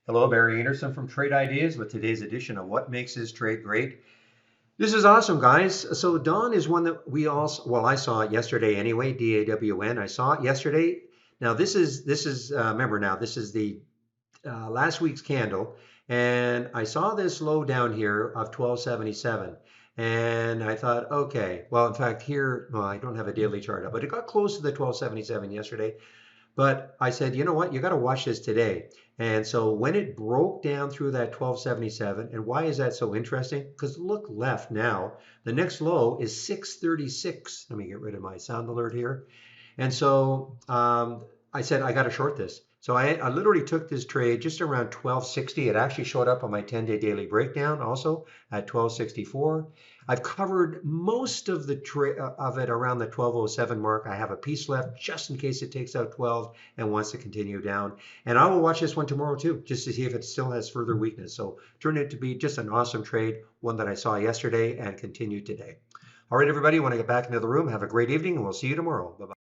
Hello, Barry Anderson from Trade Ideas with today's edition of What Makes This Trade Great. This is awesome, guys. So Dawn is one that we all, well, I saw it yesterday anyway, DAWN. I saw it yesterday. Now remember now, this is the last week's candle, and I saw this low down here of 1277. And I thought, okay, well, in fact, here, well, I don't have a daily chart up, but it got close to the 1277 yesterday. But I said, you know what? You got to watch this today. And so when it broke down through that 1277, and why is that so interesting? Because look left now, the next low is 636. Let me get rid of my sound alert here. And so I said, I got to short this. So I literally took this trade just around 1260. It actually showed up on my 10-day daily breakdown also at 1264. I've covered most of of it around the 1207 mark. I have a piece left just in case it takes out 12 and wants to continue down. And I will watch this one tomorrow too, just to see if it still has further weakness. So turned it to be just an awesome trade, one that I saw yesterday and continued today. All right, everybody, when I get back into the room, have a great evening, and we'll see you tomorrow. Bye-bye.